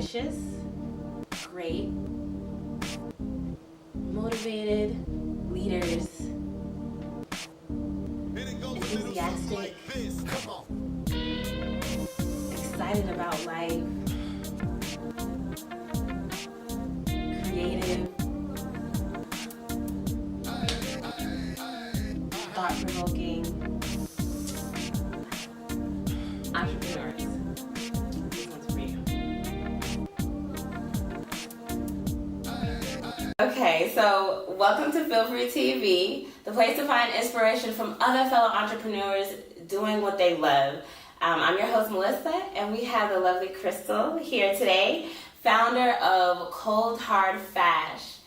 ambitious, great, motivated leaders, enthusiastic, excited about life, creative, thought-provoking entrepreneurs. This one's for you. Okay, so welcome to Feel Free TV, the place to find inspiration from other fellow entrepreneurs doing what they love. I'm your host, Melissa, and we have the lovely Crystal here today, founder of Cold Hard Fash.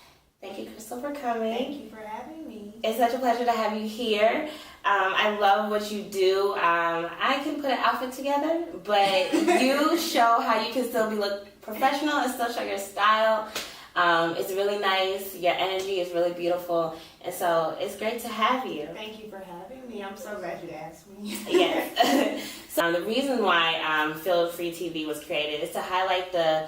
Thank you, Crystal, for coming. Thank you for having me. It's such a pleasure to have you here. I love what you do. I can put an outfit together, but you show how you can still look professional and still show your style. It's really nice. Your energy is really beautiful. And so it's great to have you. Thank you for having me. I'm so glad you asked me. Yes. So the reason why Feel Free TV was created is to highlight the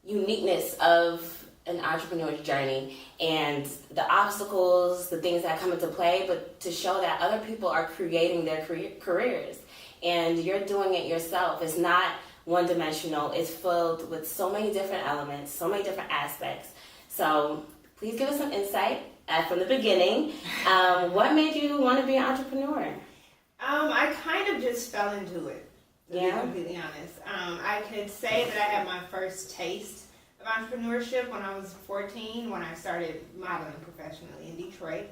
uniqueness of an entrepreneur's journey and the obstacles, the things that come into play, but to show that other people are creating their careers and you're doing it yourself. It's not one-dimensional. It's filled with so many different elements, so many different aspects. So please give us some insight from the beginning. What made you want to be an entrepreneur? I kind of just fell into it, to be Yeah? completely honest. I could say that I had my first taste of entrepreneurship when I was 14, when I started modeling professionally in Detroit.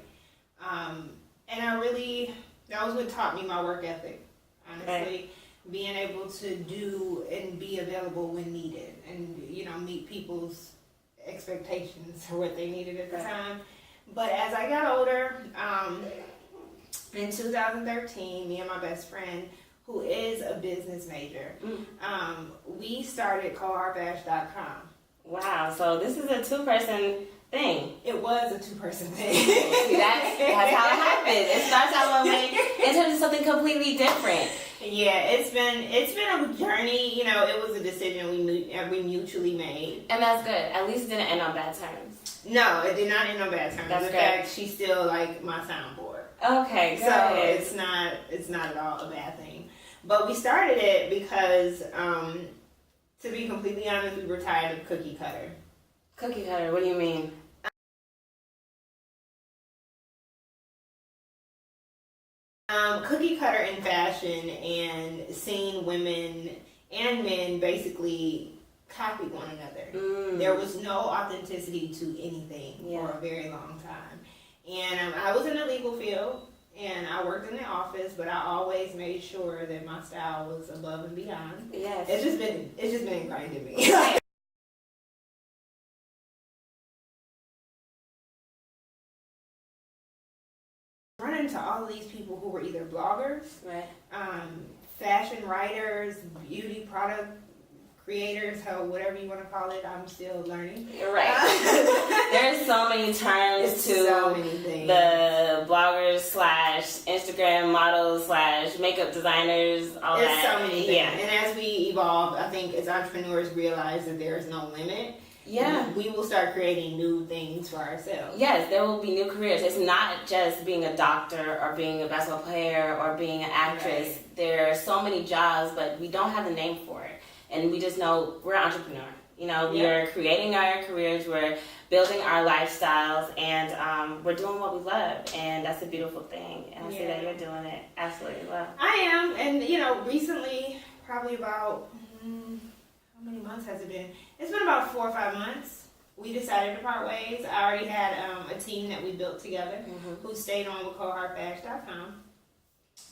And that was what taught me my work ethic, honestly. Right. Being able to do and be available when needed and, meet people's expectations for what they needed at the time. But as I got older, in 2013, me and my best friend, who is a business major, we started ColdHardFash.com. Wow, so this is a two-person thing. It was a two-person thing. See, that's how it happens. It starts out one way and turns into something completely different. Yeah, it's been a journey. It was a decision we mutually made. And that's good. At least it didn't end on bad terms. No, it did not end on bad terms. That's In good. fact, she's still like my soundboard. Okay, good. So it's not at all a bad thing. But we started it because, to be completely honest, we were tired of cookie cutter. Cookie cutter, what do you mean? Cookie cutter in fashion and seeing women and men basically copy one another. There was no authenticity to anything for a very long time. And I was in the legal field and I worked in the office, but I always made sure that my style was above and beyond. Yes. It's just been ingrained in me. Run into all of these people who were either bloggers, Right. Fashion writers, beauty product creators, whatever you want to call it. I'm still learning. You're right. There's so many terms It's to so many things. the bloggers / Instagram models / makeup designers, all There's that. so many things. Yeah. And as we evolve, I think as entrepreneurs realize that there is no limit. Yeah. We will start creating new things for ourselves. Yes, there will be new careers. It's not just being a doctor or being a basketball player or being an actress. Right. There are so many jobs, but we don't have the name for it. And we just know we're an entrepreneur. We are creating our careers, we're building our lifestyles, and we're doing what we love. And that's a beautiful thing. And I see that you're doing it absolutely well. I am. And, recently, probably about, how many months has it been? It's been about 4 or 5 months. We decided to part ways. I already had a team that we built together who stayed on with ColdHardFash.com.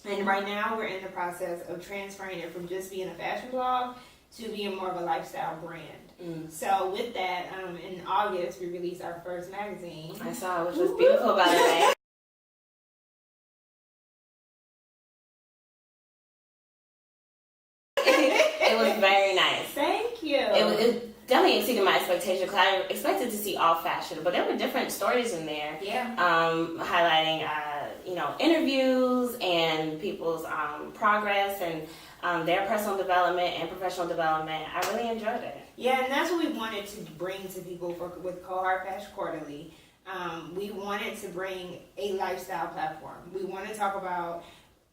And right now we're in the process of transferring it from just being a fashion blog to being more of a lifestyle brand. So with that, in August we released our first magazine. I saw, which was beautiful, by the way. It was very nice. Thank you. It definitely exceeded my expectations because I expected to see all fashion, but there were different stories in there. Yeah. Highlighting, interviews and people's progress and their personal development and professional development. I really enjoyed it. Yeah, and that's what we wanted to bring to people with Cold Hard Fash Quarterly. We wanted to bring a lifestyle platform. We want to talk about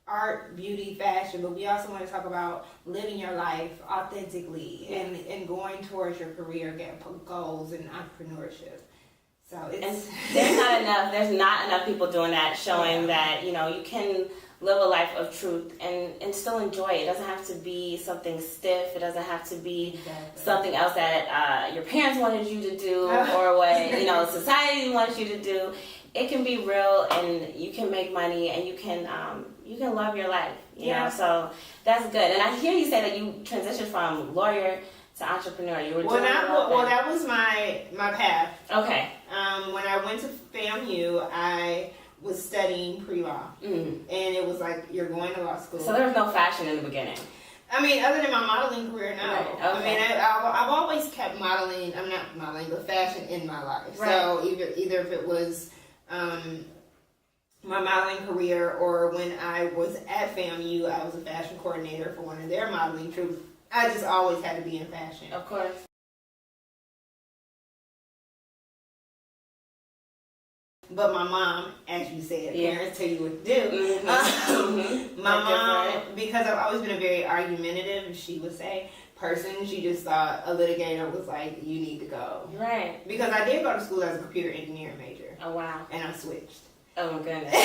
art, beauty, fashion, but we also want to talk about living your life authentically and going towards your career goals and entrepreneurship. So it's there's not enough people doing that, showing that, you can live a life of truth and still enjoy it. It doesn't have to be something stiff. It doesn't have to be something else that your parents wanted you to do or what society wants you to do. It can be real, and you can make money, and you can love your life. You know, so that's good. And I hear you say that you transitioned from lawyer to entrepreneur. You were that was my path. Okay. When I went to FAMU, I was studying pre-law, and it was like, you're going to law school. So there was no fashion in the beginning. I mean, other than my modeling career, no. Right. Okay. I mean, I've always kept modeling. I'm not modeling, but fashion in my life. Right. So either if it was my modeling career, or when I was at FAMU, I was a fashion coordinator for one of their modeling troops. I just always had to be in fashion. Of course. But my mom, as you said, parents tell you what to do. My mom, because I've always been a very argumentative, she would say, person, she just thought a litigator was like, you need to go. Right. Because I did go to school as a computer engineering major. Oh, wow. And I switched. Oh, my goodness.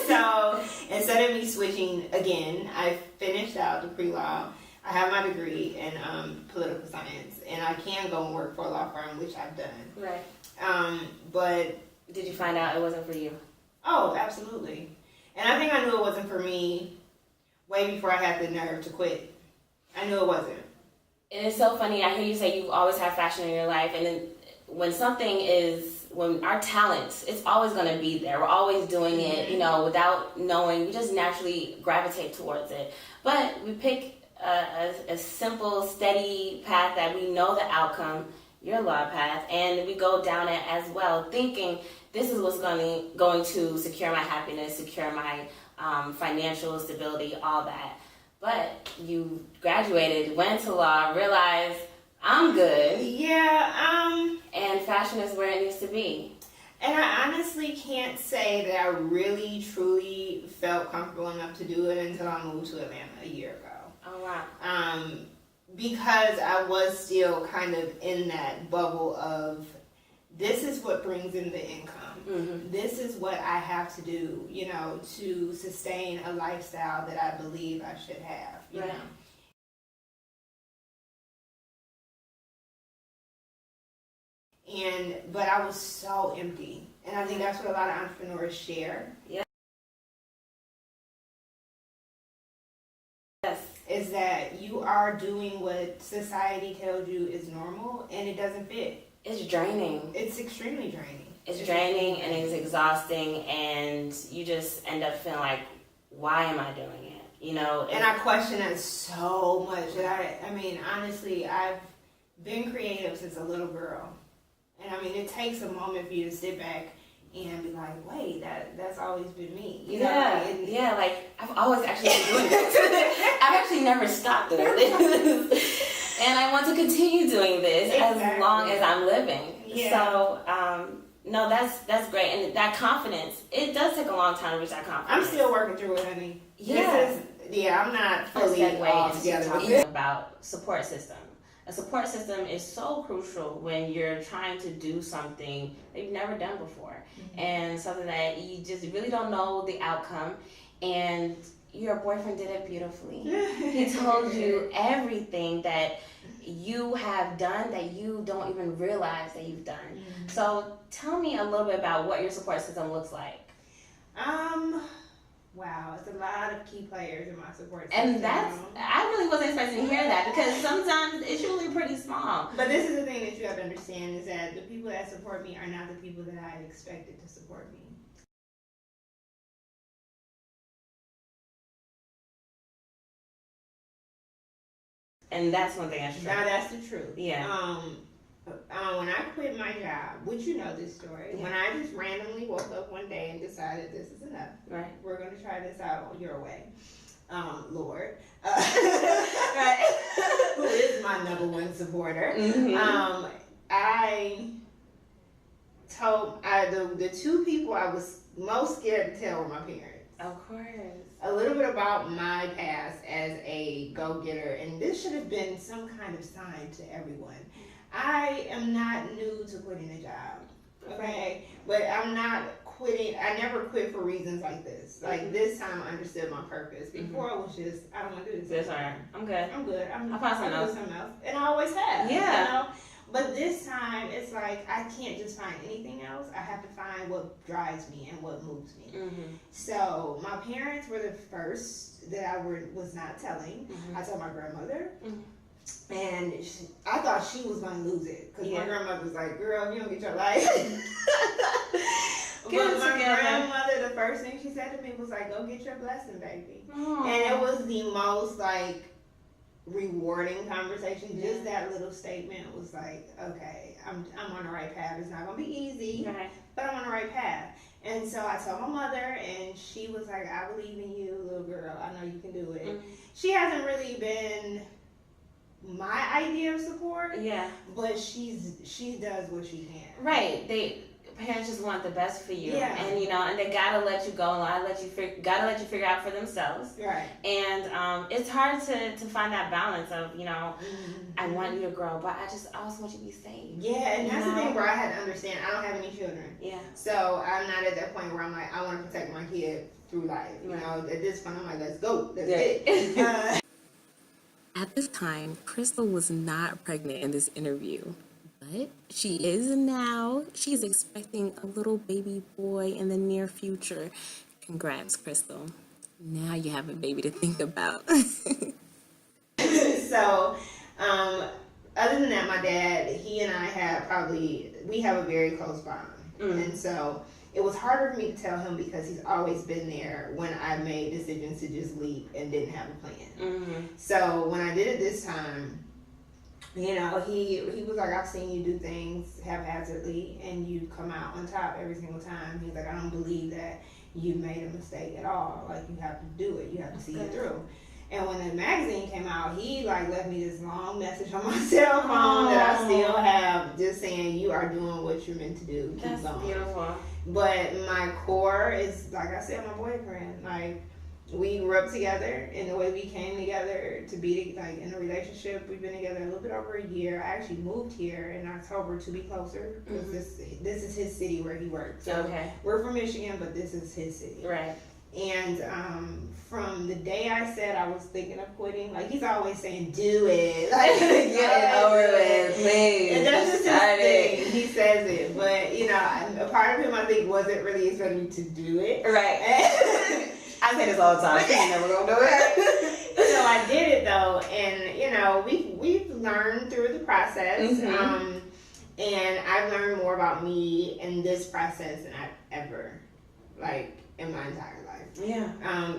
So instead of me switching again, I finished out the pre-law. I have my degree in political science, and I can go and work for a law firm, which I've done. Right. But did you find out it wasn't for you? Oh, absolutely. And I think I knew it wasn't for me way before I had the nerve to quit. I knew it wasn't. And it's so funny. I hear you say you've always had fashion in your life, and then when our talents, it's always going to be there. We're always doing it, without knowing. We just naturally gravitate towards it. But we pick a simple, steady path that we know the outcome, your law path, and we go down it as well, thinking this is what's going to secure my happiness, secure my financial stability, all that. But you graduated, went to law, realized I'm good. Yeah. And fashion is where it needs to be. And I honestly can't say that I really, truly felt comfortable enough to do it until I moved to Atlanta a year ago. Oh, wow. Because I was still kind of in that bubble of, this is what brings in the income. Mm-hmm. This is what I have to do, to sustain a lifestyle that I believe I should have, you know. But I was so empty. And I think that's what a lot of entrepreneurs share. Yeah. Yes. Is that you are doing what society tells you is normal, and it doesn't fit. It's draining. It's extremely draining. It's draining and it's exhausting, and you just end up feeling like, why am I doing it? And I question it so much. I mean, honestly, I've been creative since a little girl. And I mean, it takes a moment for you to sit back and be like, wait, that's always been me. Yeah, like, I've always actually been doing this. I've actually never stopped doing this. And I want to continue doing this as long as I'm living. Yeah. So, no, that's great. And that confidence, it does take a long time to reach that confidence. I'm still working through it, honey. Yeah. I'm not fully all together with it. About support system. A support system is so crucial when you're trying to do something that you've never done before, and something that you just really don't know the outcome, and your boyfriend did it beautifully. He told you everything that you have done that you don't even realize that you've done. Mm-hmm. So tell me a little bit about what your support system looks like. Wow, it's a lot of key players in my support system. And I really wasn't expecting to hear that, because sometimes it's usually pretty small. But this is the thing that you have to understand, is that the people that support me are not the people that I expected to support me. And that's one thing that's true. Now that's the truth. Yeah. When I quit my job, which you know this story, when I just randomly woke up one day and decided this is enough. Right. We're going to try this out your way. Lord, Right. who is my number one supporter. Mm-hmm. I told the two people I was most scared to tell were my parents. Of course. A little bit about my past as a go-getter, and this should have been some kind of sign to everyone. I am not new to quitting a job, okay? But I'm not quitting. I never quit for reasons like this. Like this time I understood my purpose. Before it was just, I don't want to do this. This one. I'm good. I'm good. I'll find something else. And I always have. Yeah. You know? But this time, it's like I can't just find anything else. I have to find what drives me and what moves me. Mm-hmm. So my parents were the first that I was not telling. Mm-hmm. I told my grandmother. Mm-hmm. And I thought she was going to lose it. Because my grandmother was like, girl, if you don't get your life. But my grandmother, the first thing she said to me was like, go get your blessing, baby. Aww. And it was the most like rewarding conversation. Just that little statement was like, okay, I'm on the right path. It's not gonna be easy, but I'm on the right path. And so I told my mother, and she was like, I believe in you, little girl. I know you can do it. Mm-hmm. She hasn't really been my idea of support, but she does what she can. Right. Parents just want the best for you, and and they gotta let you go, and gotta let you figure out for themselves. Right. And it's hard to find that balance of mm-hmm. I want you to grow, but I also want you to be safe. Yeah, and that's the thing where I had to understand. I don't have any children. Yeah. So I'm not at that point where I'm like, I want to protect my kid through life. You know, at this point I'm like, let's go, let's get it. At this time, Crystal was not pregnant in this interview. But she is now. She's expecting a little baby boy in the near future. Congrats, Crystal. Now you have a baby to think about. So, other than that, my dad, he and I we have a very close bond. And so it was harder for me to tell him because he's always been there when I made decisions to just leap and didn't have a plan. So when I did it this time, he was like, I've seen you do things haphazardly and you come out on top every single time. He's like, I don't believe that you made a mistake at all. Like, you have to do it. You have to see it through. And when the magazine came out, he left me this long message on my cell phone that I still have, just saying, you are doing what you're meant to do. Keep going. Beautiful. But my core is, like I said, my boyfriend. Like, we grew up together, and the way we came together to be in a relationship, we've been together a little bit over a year. I actually moved here in October to be closer because this is his city where he works. So we're from Michigan, but this is his city. Right. And from the day I said I was thinking of quitting, like, he's always saying, do it. Like, get it over with, please. And that's just his thing. He says it. But, a part of him, I think, wasn't really expecting me to do it. Right. I say this all the time. She's never gonna do it. So I did it though, and we've learned through the process. And I've learned more about me in this process than I've ever, in my entire life. Yeah.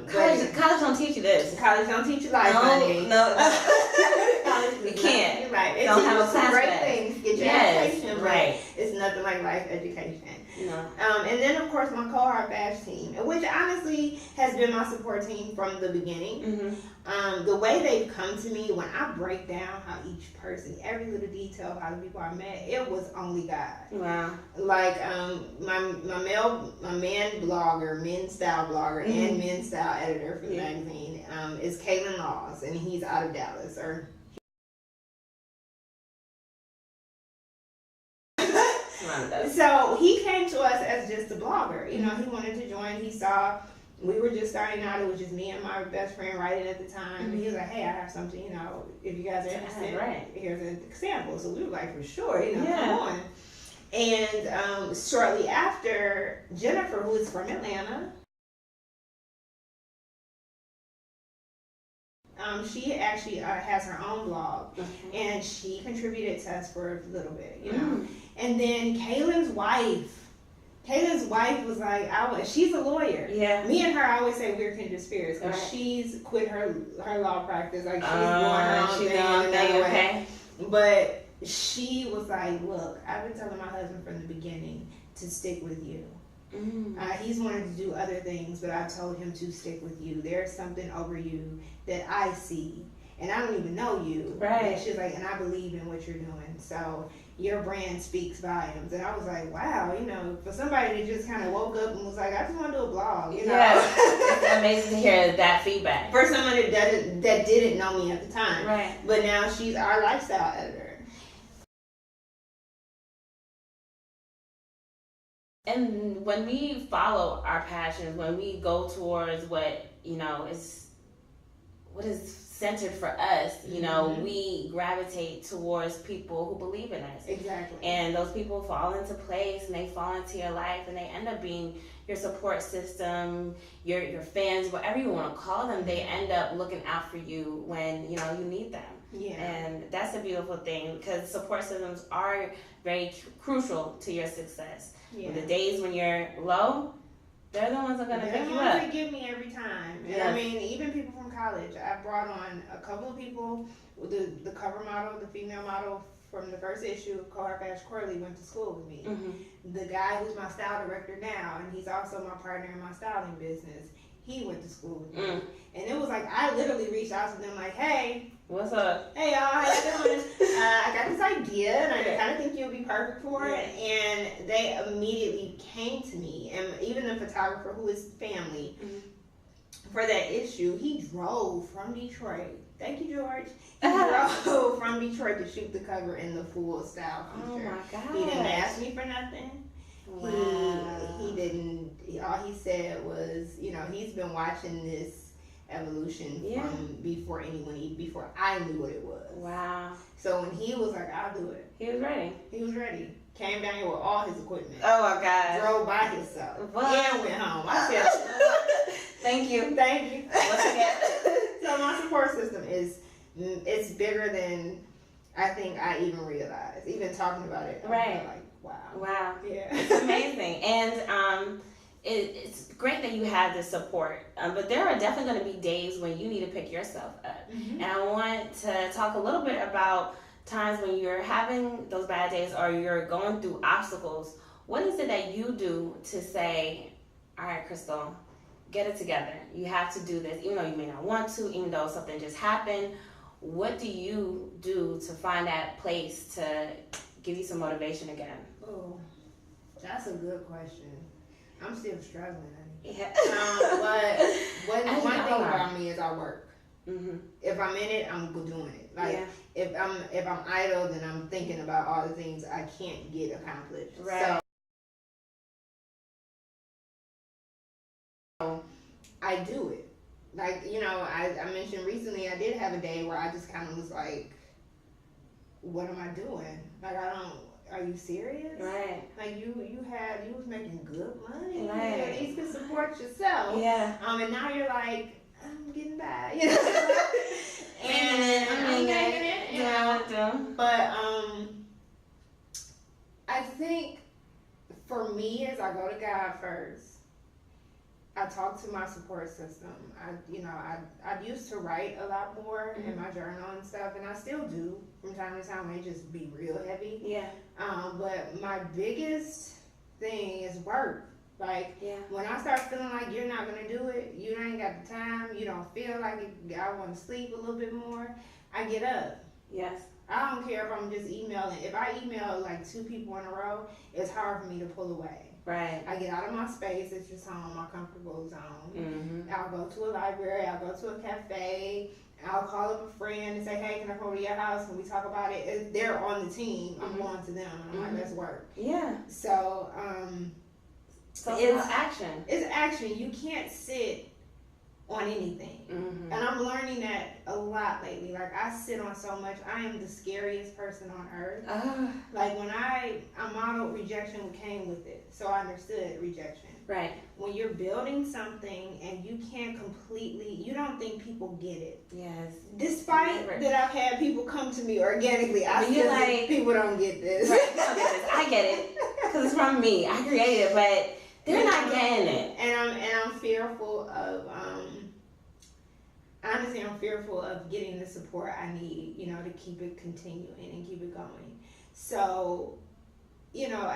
College don't teach you this. College don't teach you life, honey. No. College you can't. You're right. It don't teaches have a you class great back. things. Get your education, right? It's nothing like life education. No. And then, of course, my Cold Hard Fash team, which honestly has been my support team from the beginning. The way they've come to me when I break down how each person, every little detail of how the people I met, it was only God. Wow. Like my man blogger, men's style blogger, and men's style editor for the magazine is Kaylin Laws, and he's out of Dallas. So he came to us as just a blogger. He wanted to join. He saw we were just starting out. It was just me and my best friend writing at the time. And he was like, hey, I have something, if you guys are interested, here's an example. So we were like, for sure, come on. And shortly after, Jennifer, who is from Atlanta, she actually has her own blog, and she contributed to us for a little bit, And then Kaylin's wife was like, she's a lawyer. Yeah. Me and her, I always say we're kindred spirits because she's quit her law practice. Like, she's doing her own thing. Okay. But she was like, look, I've been telling my husband from the beginning to stick with you. He's wanted to do other things, but I told him to stick with you. There's something over you that I see, and I don't even know you. Right. And she's like, and I believe in what you're doing. So your brand speaks volumes. And I was like, wow, you know, for somebody that just kind of woke up and was like, I just want to do a blog, you know. Yeah. It's amazing to hear that feedback. For someone that didn't know me at the time. Right. But now she's our lifestyle editor. And when we follow our passions, when we go towards what, you know, what is centered for us, you know, we gravitate towards people who believe in us. Exactly. And those people fall into place and they fall into your life and they end up being your support system, your fans, whatever you want to call them. They end up looking out for you when, you know, you need them. Yeah. And that's a beautiful thing because support systems are very crucial to your success. Yeah. The days when you're low, they're the ones that are going to pick you up. They give me every time. And Yes. I mean, even people from college. I brought on a couple of people. The cover model, the female model from the first issue of Cold Hard Fash, Corley, went to school with me. The guy who's my style director now, and he's also my partner in my styling business, he went to school with me. And it was like, I literally reached out to them like, hey, what's up? Hey y'all, how you doing? I got this idea and I kind of think you'll be perfect for it. And they immediately came to me. And even the photographer who is family, for that issue, he drove from Detroit. Thank you, George. He drove from Detroit to shoot the cover in the full style feature. Oh my God. He didn't ask me for nothing. Wow. He didn't, all he said was, you know, he's been watching this evolution from before I knew what it was. Wow. So when he was like, I'll do it. He was ready. He was ready. Came down here with all his equipment. Oh my God. Drove by himself. What? And went home. I said, Thank you. thank you. Once again. So my support system it's bigger than I think I even realized. Even talking about it, Right. I'm like, wow. Wow. Yeah. It's amazing. And it's great that you have this support. But there are definitely going to be days when you need to pick yourself up. And I want to talk a little bit about times when you're having those bad days or you're going through obstacles. What is it that you do to say, all right, Crystal, get it together. You have to do this, even though you may not want to, even though something just happened. What do you do to find that place to give you some motivation again? Oh, that's a good question. I'm still struggling. Yeah. But one thing about me is I work. If I'm in it, I'm doing it. Like if I'm idle, then I'm thinking about all the things I can't get accomplished. Right. So I do it. Like, you know, I mentioned recently I did have a day where I just kind of was like, what am I doing? Like, are you serious? Right. Like you was making good money. Right. You at least could support yourself. Yeah. And now you're like, I'm getting by, you know. And I'm making it, you know. But I think for me, as I go to God first, I talk to my support system. I used to write a lot more in my journal and stuff, and I still do from time to time. It just be real heavy. Yeah. But my biggest thing is work. Like, when I start feeling like you're not going to do it, you ain't got the time, you don't feel like it, I want to sleep a little bit more, I get up. Yes. I don't care if I'm just emailing. If I email like 2 people in a row, it's hard for me to pull away. Right. I get out of my space, it's just home, my comfortable zone. I'll go to a library, I'll go to a cafe, I'll call up a friend and say, hey, can I come over to your house? Can we talk about it? If they're on the team, I'm going to them, and I'm like, let's work. Yeah. So, it's action. It's action. You can't sit on anything. And I'm learning that a lot lately. Like, I sit on so much. I am the scariest person on earth. Like, when I modeled rejection came with it. So I understood rejection. Right. When you're building something and you can't you don't think people get it. Yes. Despite that I've had people come to me organically, I still think people don't get this. Right. I get it. Because it's from me. I created it, but they're not getting it. And I'm fearful of honestly, I'm fearful of getting the support I need, you know, to keep it continuing and keep it going. So you know,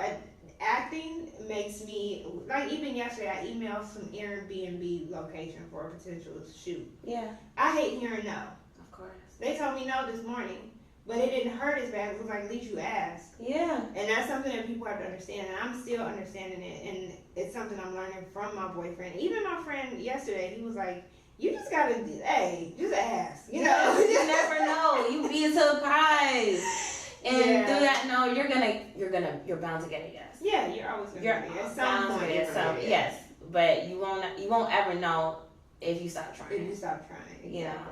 acting makes me, like even yesterday I emailed some Airbnb location for a potential shoot. Yeah. I hate hearing no. Of course. They told me no this morning, but it didn't hurt as bad. It was like, at least you asked. Yeah. And that's something that people have to understand, and I'm still understanding it, and it's something I'm learning from my boyfriend. Even my friend yesterday, he was like, you just gotta, hey, just ask, you know? You never know. You be surprised. And through that no, you're bound to get a yes. Yeah, you're always gonna get it. At some bound to point, get some, yes. But you won't ever know if you stop trying. If you stop trying, exactly. You know?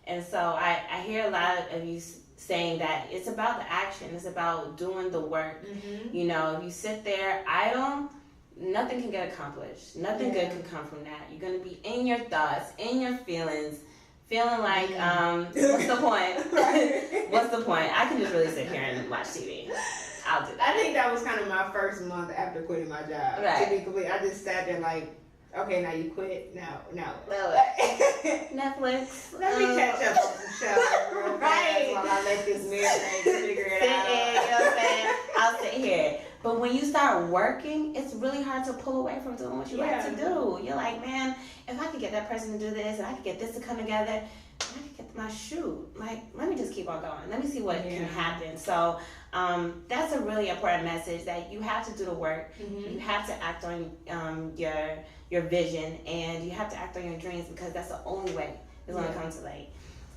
And so I hear a lot of you saying that it's about the action. It's about doing the work. Mm-hmm. You know, if you sit there idle, nothing can get accomplished. Nothing good can come from that. You're going to be in your thoughts, in your feelings, feeling like, what's the point? What's the point? I can just really sit here and watch TV. I'll do that. I think that was kind of my first month after quitting my job. Right. To be complete, I just sat there like, okay, now you quit. No. Netflix. Let me catch up on some shows real fast while I let this marinate to figure it out. You know what I'm saying? I'll sit here. But when you start working, it's really hard to pull away from doing what you like to do. You're like, man, if I could get that person to do this, and I could get this to come together, and I could get my shoot. Like, let me just keep on going. Let me see what can happen. So that's a really important message, that you have to do the work. Mm-hmm. You have to act on your vision, and you have to act on your dreams, because that's the only way it's going to come to light.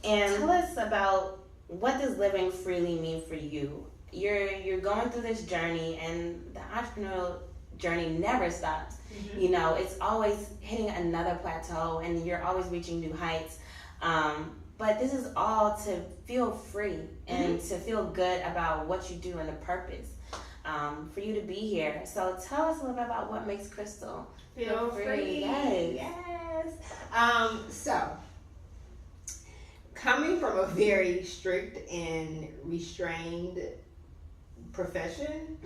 And tell us about, what does living freely mean for you? You're going through this journey, and the entrepreneurial journey never stops. Mm-hmm. You know, it's always hitting another plateau, and you're always reaching new heights. But this is all to feel free and to feel good about what you do and the purpose for you to be here. So tell us a little bit about what makes Crystal feel free. Yes. So, coming from a very strict and restrained profession,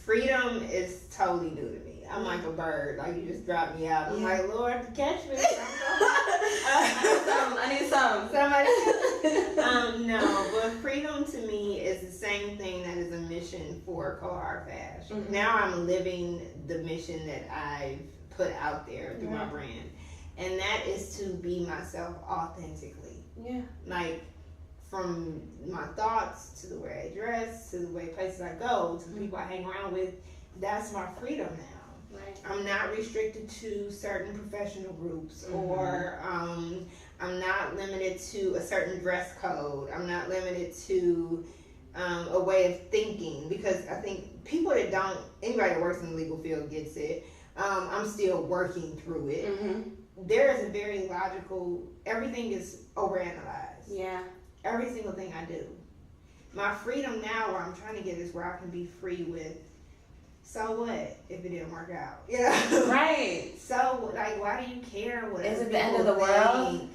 freedom is totally new to me. I'm like a bird, like you just dropped me out. I'm like, Lord, catch me. I need some. Somebody. No, but freedom to me is the same thing that is a mission for Cold Hard Fash. Mm-hmm. Now I'm living the mission that I've put out there through my brand, and that is to be myself authentically. Yeah. Like, from my thoughts to the way I dress to the way places I go to the people I hang around with, that's my freedom now. Right. I'm not restricted to certain professional groups, or I'm not limited to a certain dress code. I'm not limited to a way of thinking, because I think people that anybody that works in the legal field gets it. I'm still working through it. Mm-hmm. There is a very logical, everything is overanalyzed. Yeah. Every single thing I do. My freedom now, where I'm trying to get, is where I can be free with, so what if it didn't work out? You know? Right. So, like, why do you care what is it the end of the world?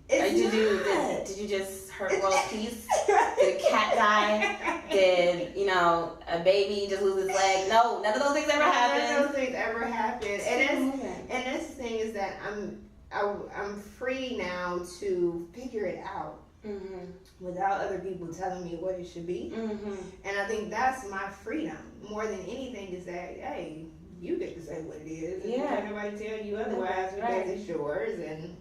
Did you just hurt world peace? Did a cat die? Did, a baby just lose his leg? No, none of those things ever happened. None of those things ever happened. And that's the thing, is that I'm free now to figure it out. Mm-hmm. Without other people telling me what it should be. Mm-hmm. And I think that's my freedom more than anything, is that, hey, you get to say what it is, and don't nobody tell you otherwise, because it's yours, and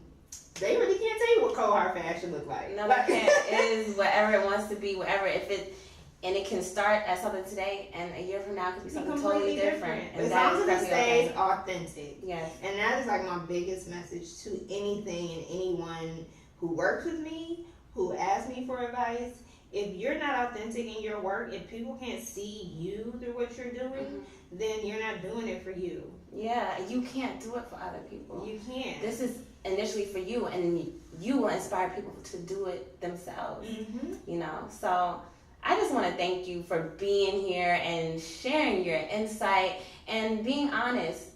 they really can't tell you what Cold Hard Fash should look like. No, they can't. It is whatever it wants to be, whatever. And it can start as something today, and a year from now it could be something totally different. And as long as it stays authentic. Yes. And that is like my biggest message to anything and anyone who works with me, who ask me for advice. If you're not authentic in your work, if people can't see you through what you're doing, then you're not doing it for you. Yeah, you can't do it for other people. You can't. This is initially for you, and you will inspire people to do it themselves. Mm-hmm. So I just want to thank you for being here and sharing your insight and being honest.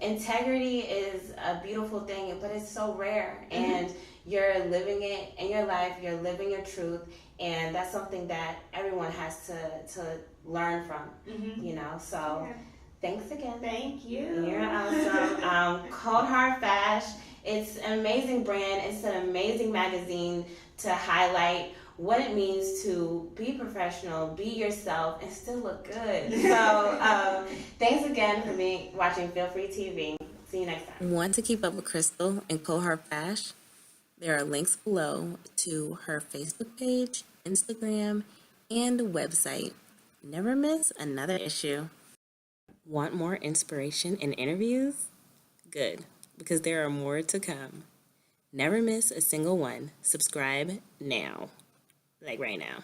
Integrity is a beautiful thing, but it's so rare. Mm-hmm. And you're living it in your life, you're living your truth, and that's something that everyone has to learn from, so thanks again. Thank you. You're awesome. Cold Hard Fash, it's an amazing brand, it's an amazing magazine to highlight what it means to be professional, be yourself, and still look good. So thanks again for watching Feel Free TV. See you next time. Want to keep up with Crystal and Cold Hard Fash? There are links below to her Facebook page, Instagram, and website. Never miss another issue. Want more inspiration and interviews? Good, because there are more to come. Never miss a single one. Subscribe now. Like right now.